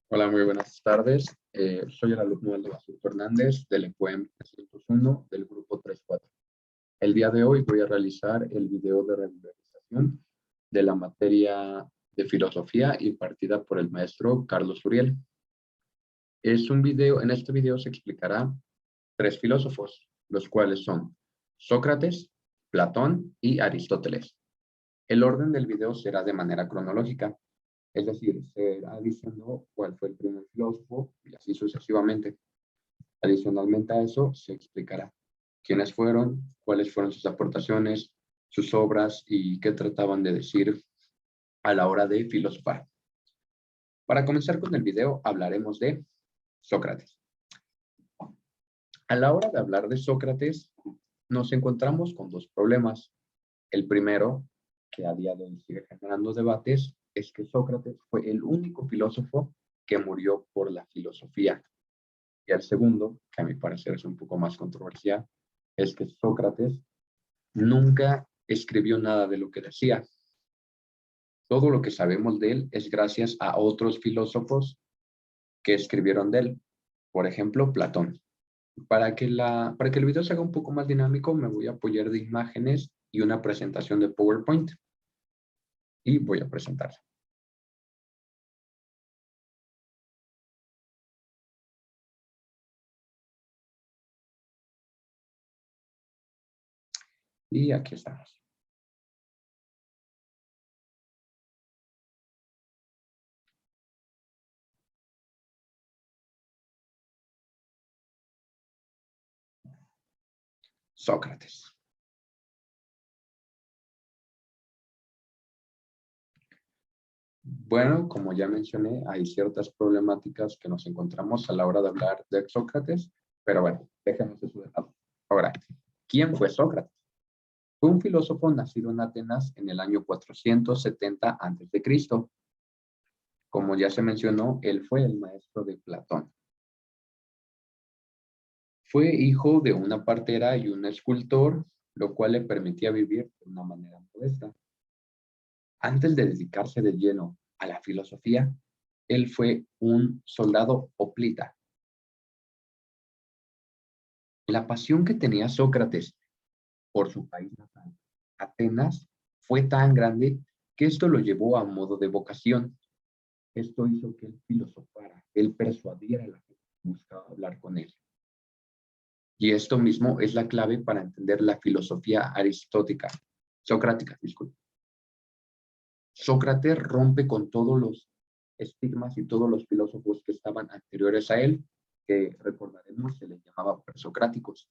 Hola, muy buenas tardes. Soy el alumno Aldo Basurto Hernández del EPUEM 301 del grupo 3-4. El día de hoy voy a realizar el video de regularización de la materia de filosofía impartida por el maestro Carlos Uriel. En este video se explicará 3 filósofos, los cuales son Sócrates, Platón y Aristóteles. El orden del video será de manera cronológica. Es decir, se irá diciendo cuál fue el primer filósofo y así sucesivamente. Adicionalmente a eso, se explicará quiénes fueron, cuáles fueron sus aportaciones, sus obras y qué trataban de decir a la hora de filosofar. Para comenzar con el video, hablaremos de Sócrates. A la hora de hablar de Sócrates, nos encontramos con 2 problemas. El primero, que a día de hoy sigue generando debates, es que Sócrates fue el único filósofo que murió por la filosofía. Y el segundo, que a mi parecer es un poco más controversial, es que Sócrates nunca escribió nada de lo que decía. Todo lo que sabemos de él es gracias a otros filósofos que escribieron de él. Por ejemplo, Platón. Para que el video se haga un poco más dinámico, me voy a apoyar de imágenes y una presentación de PowerPoint. Y voy a presentarla. Y aquí estamos. Sócrates. Bueno, como ya mencioné, hay ciertas problemáticas que nos encontramos a la hora de hablar de Sócrates, pero bueno, dejemos eso de lado. Ahora, ¿quién fue Sócrates? Fue un filósofo nacido en Atenas en el año 470 a.C. Como ya se mencionó, él fue el maestro de Platón. Fue hijo de una partera y un escultor, lo cual le permitía vivir de una manera modesta. Antes de dedicarse de lleno a la filosofía, él fue un soldado hoplita. La pasión que tenía Sócrates por su país natal, Atenas, fue tan grande que esto lo llevó a modo de vocación. Esto hizo que él filosofara, él persuadiera a la gente que buscaba hablar con él. Y esto mismo es la clave para entender la filosofía socrática, disculpe. Sócrates rompe con todos los estigmas y todos los filósofos que estaban anteriores a él, que recordaremos se les llamaba presocráticos.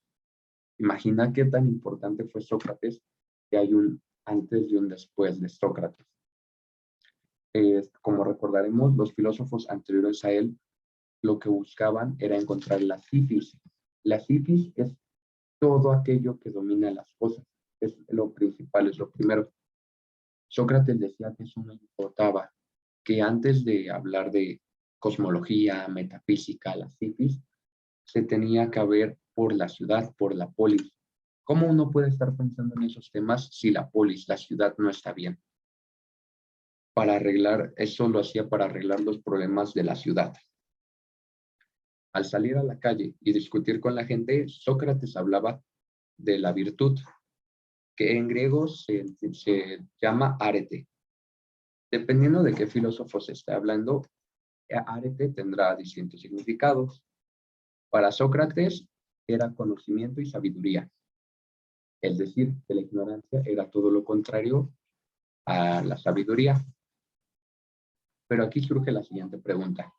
Imagina qué tan importante fue Sócrates, que hay un antes y un después de Sócrates. Como recordaremos, los filósofos anteriores a él lo que buscaban era encontrar la psiquis. La psiquis es todo aquello que domina las cosas. Es lo principal, es lo primero. Sócrates decía que eso no importaba, que antes de hablar de cosmología, metafísica, la psiquis, se tenía que ver por la ciudad, por la polis. ¿Cómo uno puede estar pensando en esos temas si la polis, la ciudad, no está bien? Eso lo hacía para arreglar los problemas de la ciudad. Al salir a la calle y discutir con la gente, Sócrates hablaba de la virtud, que en griego se llama arete. Dependiendo de qué filósofo se esté hablando, arete tendrá distintos significados. Para Sócrates era conocimiento y sabiduría. Es decir, que la ignorancia era todo lo contrario a la sabiduría. Pero aquí surge la siguiente pregunta.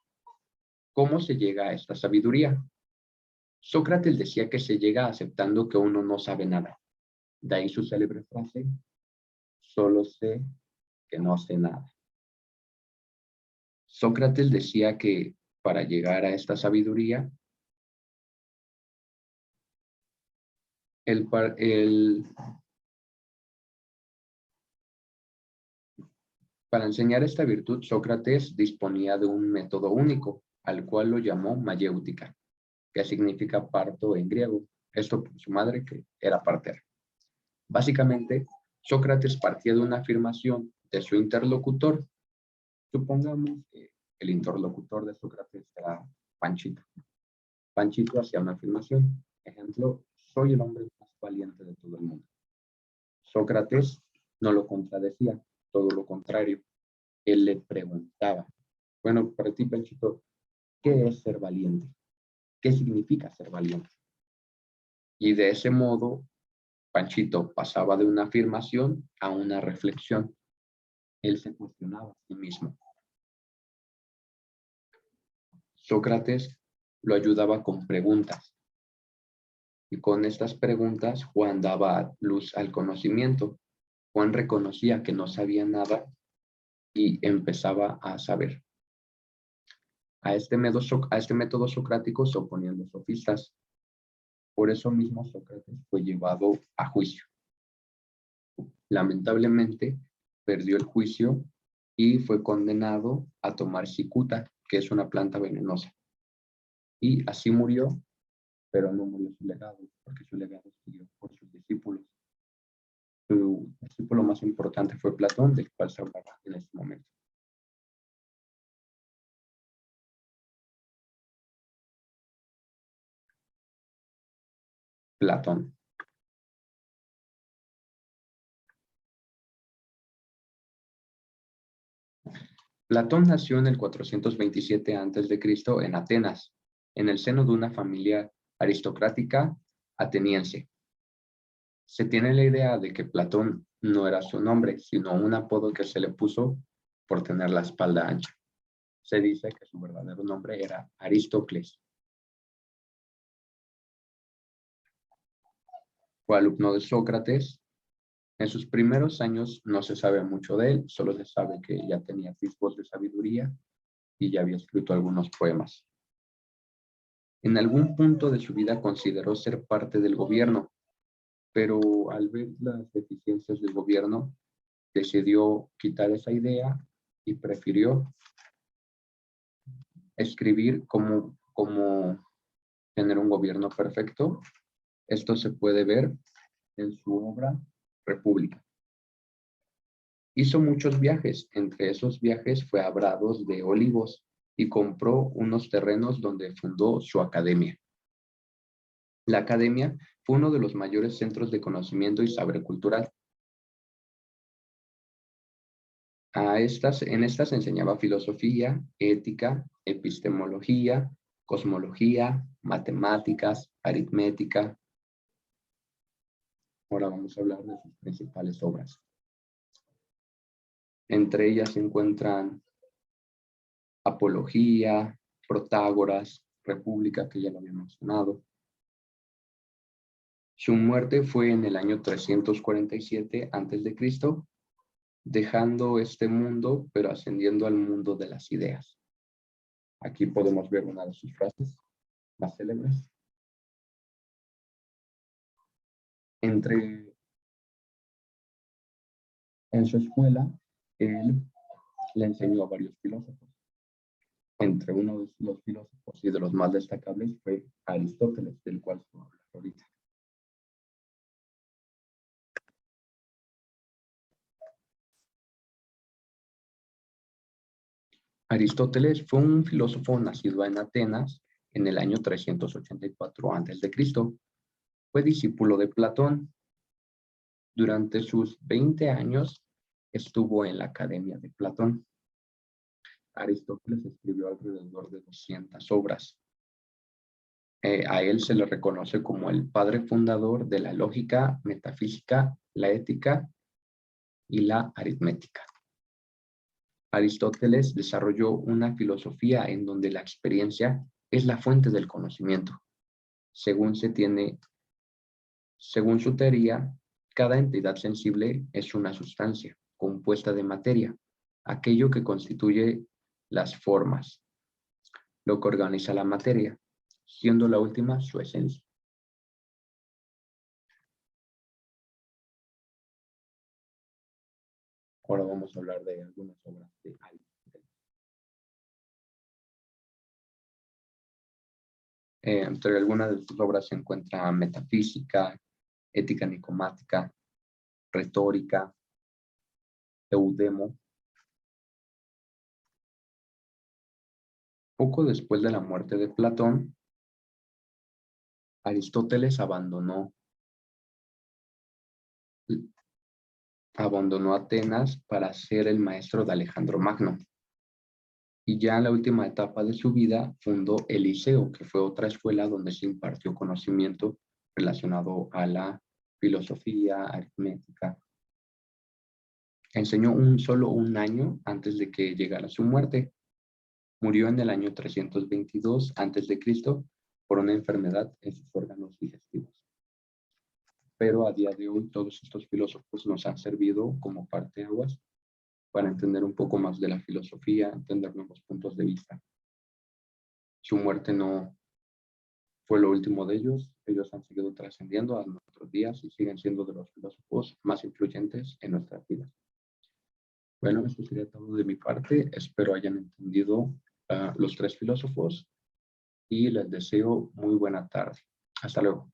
¿Cómo se llega a esta sabiduría? Sócrates decía que se llega aceptando que uno no sabe nada. De ahí su célebre frase, solo sé que no sé nada. Sócrates decía que para llegar a esta sabiduría, para enseñar esta virtud, Sócrates disponía de un método único, al cual lo llamó mayéutica, que significa parto en griego. Esto por su madre, que era partera. Básicamente, Sócrates partía de una afirmación de su interlocutor. Supongamos que el interlocutor de Sócrates era Panchito. Panchito hacía una afirmación. Ejemplo, soy el hombre más valiente de todo el mundo. Sócrates no lo contradecía, todo lo contrario. Él le preguntaba, bueno, para ti, Panchito, ¿qué es ser valiente? ¿Qué significa ser valiente? Y de ese modo, Panchito pasaba de una afirmación a una reflexión. Él se cuestionaba a sí mismo. Sócrates lo ayudaba con preguntas. Y con estas preguntas, Juan daba luz al conocimiento. Juan reconocía que no sabía nada y empezaba a saber. A este método socrático se oponían los sofistas. Por eso mismo Sócrates fue llevado a juicio. Lamentablemente, perdió el juicio y fue condenado a tomar cicuta, que es una planta venenosa. Y así murió, pero no murió su legado, porque su legado siguió por sus discípulos. Su discípulo más importante fue Platón, del cual se hablaba en este momento. Platón. Platón nació en el 427 a.C. en Atenas, en el seno de una familia aristocrática ateniense. Se tiene la idea de que Platón no era su nombre, sino un apodo que se le puso por tener la espalda ancha. Se dice que su verdadero nombre era Aristócles. Fue alumno de Sócrates. En sus primeros años no se sabe mucho de él, solo se sabe que ya tenía tipos de sabiduría y ya había escrito algunos poemas. En algún punto de su vida consideró ser parte del gobierno, pero al ver las deficiencias del gobierno, decidió quitar esa idea y prefirió escribir cómo tener un gobierno perfecto. Esto se puede ver en su obra República. Hizo muchos viajes, entre esos viajes fue a Prados de Olivos y compró unos terrenos donde fundó su academia. La academia fue uno de los mayores centros de conocimiento y saber cultural. En estas enseñaba filosofía, ética, epistemología, cosmología, matemáticas, aritmética. Ahora vamos a hablar de sus principales obras. Entre ellas se encuentran Apología, Protágoras, República, que ya lo había mencionado. Su muerte fue en el año 347 a.C., dejando este mundo, pero ascendiendo al mundo de las ideas. Aquí podemos ver una de sus frases más célebres. En su escuela, él le enseñó a varios filósofos. Entre uno de los filósofos y de los más destacables fue Aristóteles, del cual se va a hablar ahorita. Aristóteles fue un filósofo nacido en Atenas en el año 384 a.C. Fue discípulo de Platón. Durante sus 20 años estuvo en la Academia de Platón. Aristóteles escribió alrededor de 200 obras. A él se le reconoce como el padre fundador de la lógica, metafísica, la ética y la aritmética. Aristóteles desarrolló una filosofía en donde la experiencia es la fuente del conocimiento. Según su teoría, cada entidad sensible es una sustancia compuesta de materia, aquello que constituye las formas, lo que organiza la materia, siendo la última su esencia. Ahora vamos a hablar de algunas obras de Aristóteles. Entre algunas de sus obras se encuentra Metafísica, Ética Nicomática, Retórica, Eudemo. Poco después de la muerte de Platón, Aristóteles abandonó Atenas para ser el maestro de Alejandro Magno. Y ya en la última etapa de su vida fundó el Liceo, que fue otra escuela donde se impartió conocimiento relacionado a la filosofía, aritmética. Enseñó solo un año antes de que llegara su muerte. Murió en el año 322 a.C. por una enfermedad en sus órganos digestivos. Pero a día de hoy todos estos filósofos nos han servido como parteaguas para entender un poco más de la filosofía, entender nuevos puntos de vista. Su muerte no fue lo último de ellos. Ellos han seguido trascendiendo a nuestros días y siguen siendo de los filósofos más influyentes en nuestras vidas. Bueno, esto sería todo de mi parte. Espero hayan entendido los tres filósofos y les deseo muy buena tarde. Hasta luego.